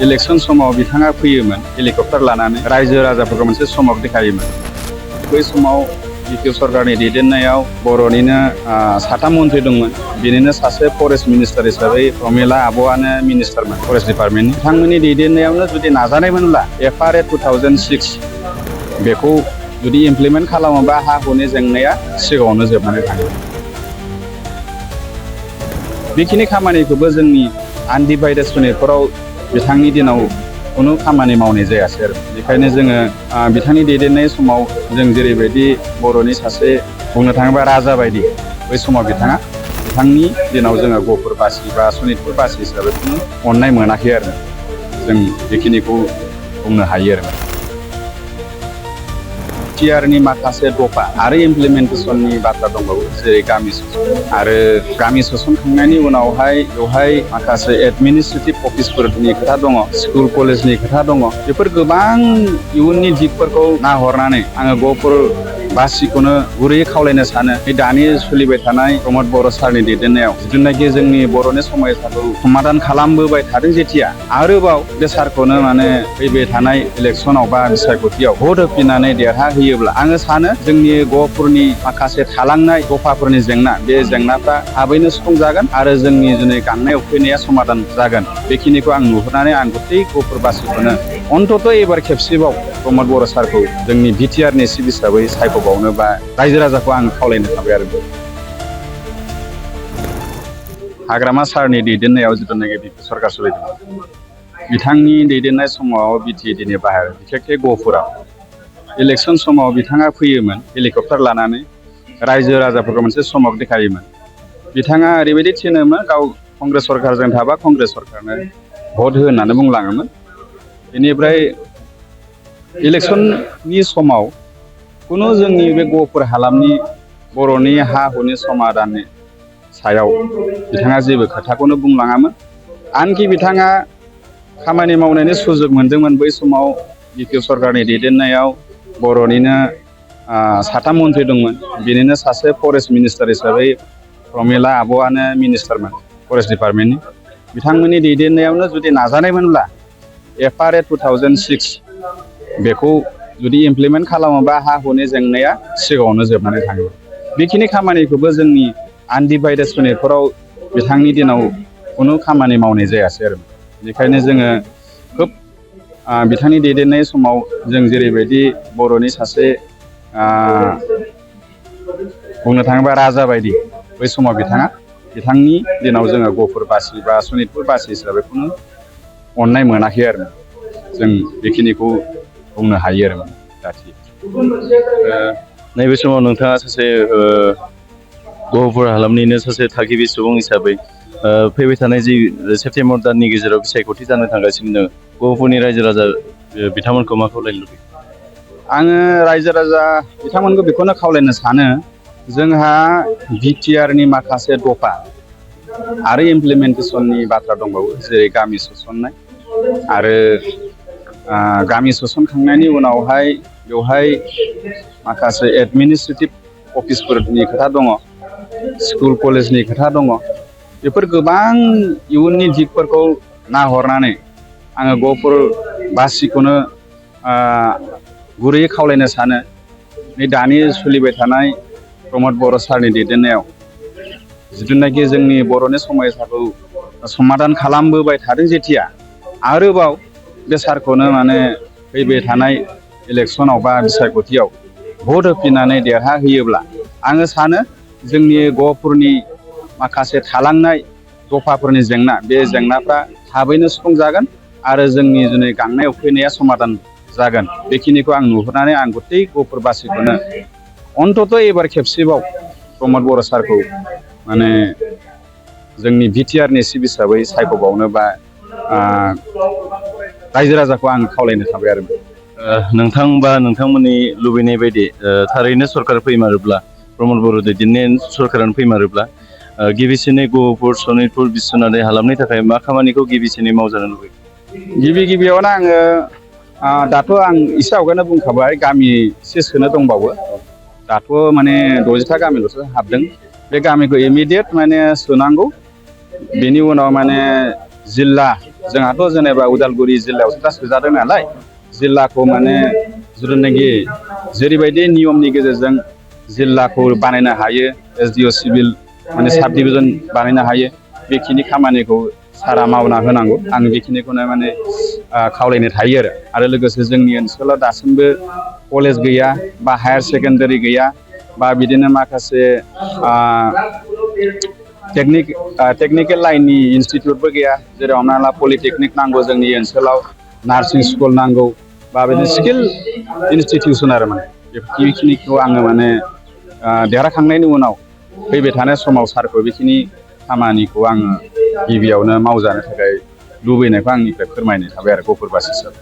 Election समाव बिथाङा फैयोमोन हेलिकप्टार लानानै रायजो राजाफोरखौ मोनसे समाव देखायोमोन। बै समाव बिटिआर सरकारनि दैदेननायाव बर'निनो साथाम मन्थ्रि दंमोन। बिनिनो सासे फरेस्ट मिनिस्टार हिसाबै प्रमिला आब'आनो मिनिस्टारमोन फरेस्ट डिपार्टमेन्टनि। बिथांमोननि दैदेननायावनो जुदि नाजानायमोनब्ला FRA 2006 बेखौ जुदि इमप्लिमेन्ट खालामोबा हा हुनि जेंनाया सिगाङावनो जोबनानै थाङो। बेखिनि खामानिखौबो जोंनि आनडिभाइडेड सुनितफोराव बिथांनि दिनाव खुनु खामानि मावनाय जायासै आरो। बेखायनो जोङो बिथांनि दैदेननाय समाव जों जेरैबायदि बर'नि सासे बुंनो थाङोबा राजा बायदि बै समाव बिथांनि दिनाव जोङो गफुर बासि बा सनितपुर बासि हिसाबै खुनु अननाय मोनाखै आरो। जों बेखिनिखौ बुंनो हायो आरो। बिटिआरनि माखासे दफा आरो इमप्लिमेन्टेसननि बाथ्रा दंबावो, जेरै गामि सोसन आरो गामि सोसनखांनायनि उनावहाय बेवहाय माखासे एडमिनिस्ट्रेटिभ अफिसफोरनि खोथा दङ, स्कुल कलेजनि खोथा दङ। बेफोर गोबां इयुननि दिगफोरखौ नाहरनानै आङो गफुर बासिखौनो गुरैयै खावलायनो सानो। दानि सोलिबाय थानाय प्रमद बर' सारनि दैदेननायाव जिथुनाखि जोंनि बर'नि समयसाखौ समाधान खालामबोबाय थादों जेथिया, आरोबाव बे सारखौनो फैबाय थानाय इलेक्सनाव बा बिसायख'थियाव भट होफिननानै देरहाहोयोब्ला आङो सानो जोंनि गहपुरनि माखासे थालांनाय दफाफोरनि जेंना, बे जेंनाफ्रा थाबैनो सुफुंजागोन आरो जोंनि दिनै गांनाय उखैनाया समाधान जागोन। बेखिनिखौ आं नुहुरनानै आं गथै गहपुरबासिखौनो अन्तत एबार खेबसेबाव प्रमद बर' सारखौ जोंनि बिटिआरनि चिफ हिसाबै सायख'बावनो बा रायजो राजाखौ आं खावलायनो थाबाय आरो। हाग्रामा सारनि दैदेननायाव जिथुनाखि बिपि सरकार सोलिदों, बिथांनि दैदेननाय समाव बिटिएडिनि बाहेर बिखेखकै गहपुराव इलेक्सन समाव बिथाङा फैयोमोन हेलिकप्टार लानानै रायजो राजाफोरखौ मोनसे समाव देखायोमोन। बिथाङा ओरैबायदि थिनोमोन, गाव कंग्रेस सरकारजों थाबा कंग्रेस सरकारनो भट हो होननानै बुंलाङोमोन। बेनिफ्राय इलेक्सननि समाव खुनु जोंनि बे गहपुर हालामनि बर'नि हा हुनि समाधाननि सायाव बिथाङा जेबो खोथाखौनो बुंलाङामोन। आनखि बिथाङा खामानि मावनायनि सुजुग मोनदोंमोन बै समाव बिटिआर सरकारनि दैदेननायाव बर'निनो साथाम मन्थ्रि दंमोन। बिनिनो सासे फरेस्ट मिनिस्टार हिसाबै प्रमिला आब'आनो मिनिस्टारमोन फरेस्ट डिपार्टमेन्टनि। बिथांमोननि दैदेननायावनो जुदि नाजानायमोनब्ला FRA 2006 बेखौ जुदि इमप्लिमेन्ट खालामोबा हा हुनि जेंनाया सिगाङावनो जोबनानै थाङो। बेखिनि खामानिखौबो जोंनि आनडिभाइडेड सुनितफोराव बिथांनि दिनाव खुनु खामानि मावनाय जायासै आरो। बेखायनो जोङो खोब बिथांनि दैदेननाय समाव जों जेरैबायदि बर'नि सासे बुंनो थाङोबा राजा बायदि बै समाव बिथांनि दिनाव जोङो गहपुर बासि बा सनितपुर बासि हिसाबै खुनु अननाय मोनाखै आरो। जों बेखिनिखौ बुंनो हायो आरो। नैबे समाव नोंथाङा सासे गहपुर हालामनिनो सासे थागिबि सुबुं हिसाबै फैबाय थानाय जि सेप्तेम्बर दाननि गेजेराव बिसायख'थि जानो थांगासिनो दङ, गहपुरनि रायजो राजा बिथांमोनखौ मा खावलायनो लुबैयो? आङो रायजो राजा बिथांमोनखौ बेखौनो खावलायनो सानो, जोंहा बिटिआरनि माखासे दफा आरो इमप्लिमेन्टेसननि बाथ्रा दंबावो, जेरै गामि सोसननाय आरो गामि सोसनखांनायनि उनावहाय बेवहाय माखासे एडमिनिस्ट्रेटिभ अफिसफोरनि खोथा दङ, स्कुल कलेजनि खोथा दङ। बेफोर गोबां इयुननि दिगफोरखौ नाहरनानै आङो गहपुर बासिखौनो गुरैयै खावलायनो सानो। दानि सोलिबाय थानाय प्रमद बर' सारनि दैदेननायाव जिथुनाखि जोंनि बर'नि समयसाखौ समाधान खालामबोबाय थादों जेथिया, आरोबाव बे सारखौनो फैबाय थानाय इलेक्सनाव बा बिसायख'थियाव भट होफिननानै देरहाहोयोब्ला आङो सानो जोंनि गहपुरनि माखासे थालांनाय दफाफोरनि जेंना, बे जेंनाफ्रा थाबैनो सुफुंजागोन आरो जोंनि दिनै गांनाय उखैनाया समाधान जागोन। बेखिनिखौ आं नुहुरनानै आं गथै गहपुरबासिखौनो अन्तत एबार खेबसेबाव प्रमद बर' सारखौ जोंनि बिटिआरनि चिफ हिसाबै सायख'बावनो बा रायजो राजाखौ आं खावलायनो थाबाय आरो। नोंथां बा नोंथांमोननि लुबैनाय बायदि थारैनो सरकार फैमारोब्ला, प्रमद बर' दैदेननाय सरकारानो फैमारोब्ला गिबिसिनै गहपुर, सनितपुर, बिस्वनाथ हालामनि थाखाय मा खामानिखौ गिबिसिनै मावजानो लुबैयो? गिबियावनो आङो दाथ' आं एसे आवगायनो बुंखाबाय, गामि एसे सोनो दंबावो। दाथ' 60था गामिल'सो हाबदों। बे गामिखौ इमिडियेट सोनांगौ। बेनि उनाव जिल्ला जोंहाथ' जेनेबा उदालगुरि जिल्लायावसो दा सोजादों नालाय जिल्लाखौ माने जिथुनाखि जेरैबायदि नियमनि गेजेरजों जिल्लाखौ बानायनो हायो SDO सिभिल माने साब डिभिजन बानायनो हायो बेखिनि खामानिखौ सारा मावना होनांगौ आं बेखिनिखौनो माने खावलायनो थायो आरो लोगोसे जोंनि ओनसोलाव दासिमबो कलेज गैया बा हायार सेकेन्डारि गैया बा बिदिनो माखासे टेकनिकेल लाइननि इनस्टिटिउटबो गैया जेराव हमना ला पलिटेकनिक नांगौ जोंनि ओनसोलाव नार्सिं स्कुल नांगौ बा बिदिनो स्किल इनस्टिटिउसन आरो माने बेखिनिखौ आङो माने देरहाखांनायनि उनाव फैबाय थानाय समाव सारखौ बेखिनि खामानिखौ आङो गिबियावनो मावजानो थाखाय लुबैनायखौ आंनिफ्राय फोरमायनाय थाबाय आरो गफुरबासि सार